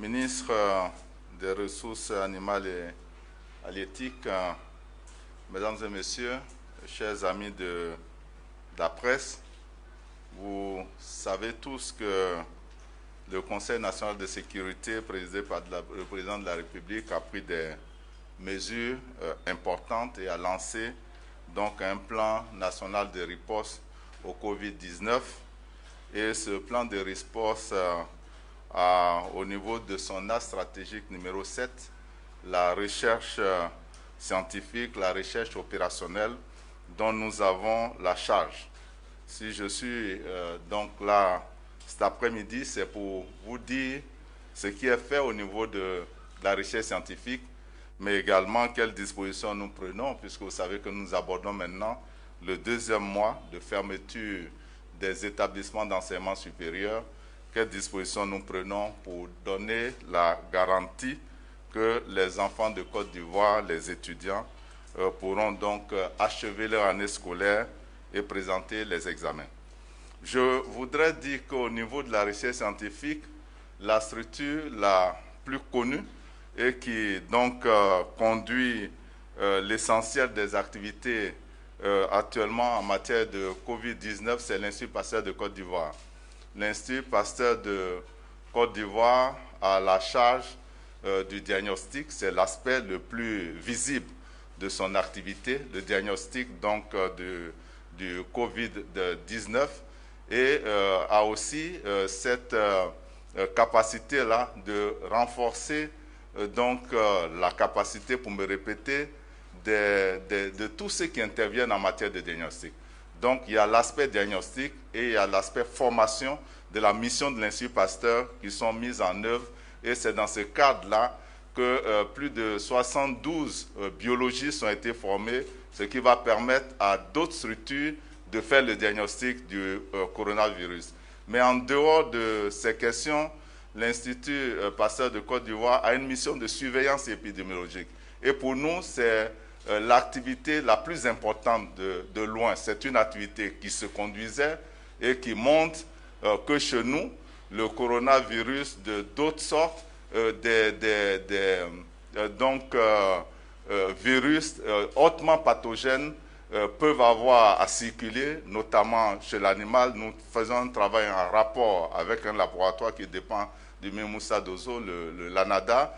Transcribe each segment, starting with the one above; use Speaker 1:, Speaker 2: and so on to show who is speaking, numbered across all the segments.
Speaker 1: ministre des Ressources animales et halieutiques, mesdames et messieurs, chers amis de la presse, vous savez tous que le Conseil national de sécurité, présidé par le président de la République, a pris des mesures importantes et a lancé donc un plan national de riposte au Covid-19. Et ce plan de riposte au niveau de son axe stratégique numéro 7, la recherche scientifique, la recherche opérationnelle dont nous avons la charge. Si je suis donc là cet après-midi, c'est pour vous dire ce qui est fait au niveau de la recherche scientifique, mais également quelles dispositions nous prenons, puisque vous savez que nous abordons maintenant le deuxième mois de fermeture des établissements d'enseignement supérieur. Quelles dispositions nous prenons pour donner la garantie que les enfants de Côte d'Ivoire, les étudiants, pourront donc achever leur année scolaire et présenter les examens. Je voudrais dire qu'au niveau de la recherche scientifique, la structure la plus connue et qui donc conduit l'essentiel des activités actuellement en matière de Covid-19, c'est l'Institut Pasteur de Côte d'Ivoire. L'Institut Pasteur de Côte d'Ivoire a la charge du diagnostic, c'est l'aspect le plus visible de son activité, le diagnostic donc du Covid-19, et a aussi cette capacité-là de renforcer donc la capacité, pour me répéter, de tous ceux qui interviennent en matière de diagnostic. Donc il y a l'aspect diagnostic et il y a l'aspect formation de la mission de l'Institut Pasteur qui sont mises en œuvre, et c'est dans ce cadre-là que plus de 72 biologistes ont été formés, ce qui va permettre à d'autres structures de faire le diagnostic du coronavirus. Mais en dehors de ces questions, l'Institut Pasteur de Côte d'Ivoire a une mission de surveillance épidémiologique. Et pour nous, c'est l'activité la plus importante de loin. C'est une activité qui se conduisait et qui montre que chez nous, le coronavirus de d'autres sortes, virus hautement pathogènes peuvent avoir à circuler, notamment chez l'animal. Nous faisons un travail en rapport avec un laboratoire qui dépend du Mimoussa Dozo, l'ANADA,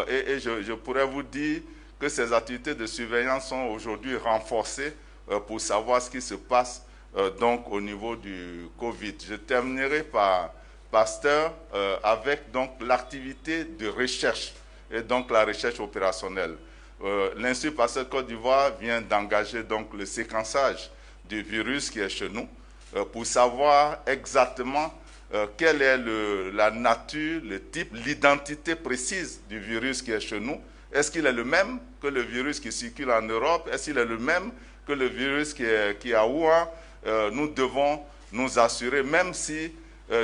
Speaker 1: et je pourrais vous dire que ces activités de surveillance sont aujourd'hui renforcées pour savoir ce qui se passe donc au niveau du Covid. Je terminerai par Pasteur avec donc l'activité de recherche et donc la recherche opérationnelle. L'Institut Pasteur Côte d'Ivoire vient d'engager donc le séquençage du virus qui est chez nous pour savoir exactement quelle est la nature, le type, l'identité précise du virus qui est chez nous. Est-ce qu'il est le même que le virus qui circule en Europe? Est-ce qu'il est le même que le virus qui est à Wuhan? Nous devons nous assurer, même si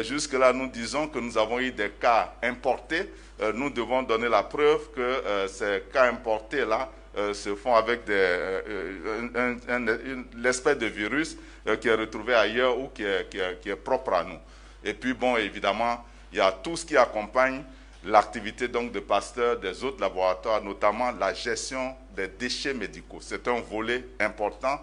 Speaker 1: jusque-là nous disons que nous avons eu des cas importés, nous devons donner la preuve que ces cas importés-là se font avec l'espèce de virus qui est retrouvé ailleurs ou qui est propre à nous. Et puis, bon, évidemment, il y a tout ce qui accompagne l'activité donc de Pasteur, des autres laboratoires, notamment la gestion des déchets médicaux. C'est un volet important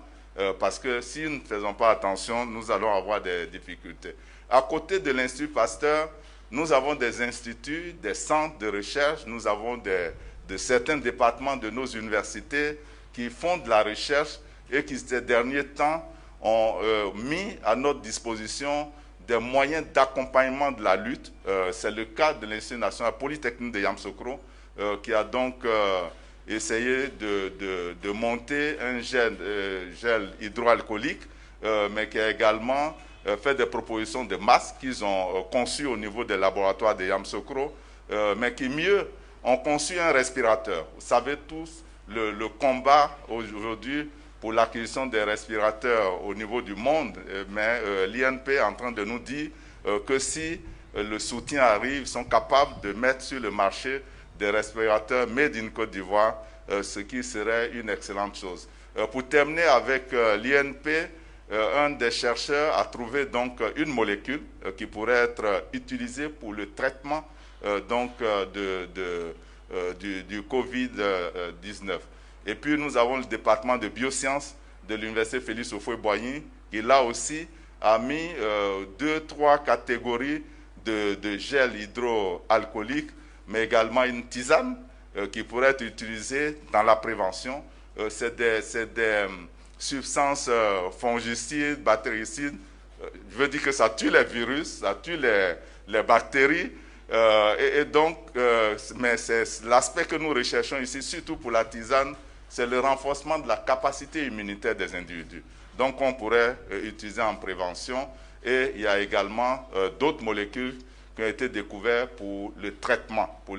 Speaker 1: parce que si nous ne faisons pas attention, nous allons avoir des difficultés. À côté de l'Institut Pasteur, nous avons des instituts, des centres de recherche, nous avons de certains départements de nos universités qui font de la recherche et qui, ces derniers temps, ont mis à notre disposition des moyens d'accompagnement de la lutte. C'est le cas de l'Institut national polytechnique de Yamoussoukro qui a donc essayé de monter un gel hydroalcoolique, mais qui a également fait des propositions de masques qu'ils ont conçues au niveau des laboratoires de Yamoussoukro, mais qui mieux ont conçu un respirateur. Vous savez tous le combat aujourd'hui pour l'acquisition des respirateurs au niveau du monde, mais l'INP est en train de nous dire que si le soutien arrive, ils sont capables de mettre sur le marché des respirateurs made in Côte d'Ivoire, ce qui serait une excellente chose. Pour terminer avec l'INP, un des chercheurs a trouvé donc une molécule qui pourrait être utilisée pour le traitement du Covid-19. Et puis nous avons le département de biosciences de l'Université Félix Houphouët-Boigny qui là aussi a mis 2-3 catégories de gel hydroalcoolique, mais également une tisane qui pourrait être utilisée dans la prévention. C'est des substances fongicides, bactéricides. Je veux dire que ça tue les virus, ça tue les bactéries. Mais c'est l'aspect que nous recherchons ici, surtout pour la tisane, c'est le renforcement de la capacité immunitaire des individus. Donc on pourrait utiliser en prévention. Et il y a également d'autres molécules qui ont été découvertes pour le traitement, pour le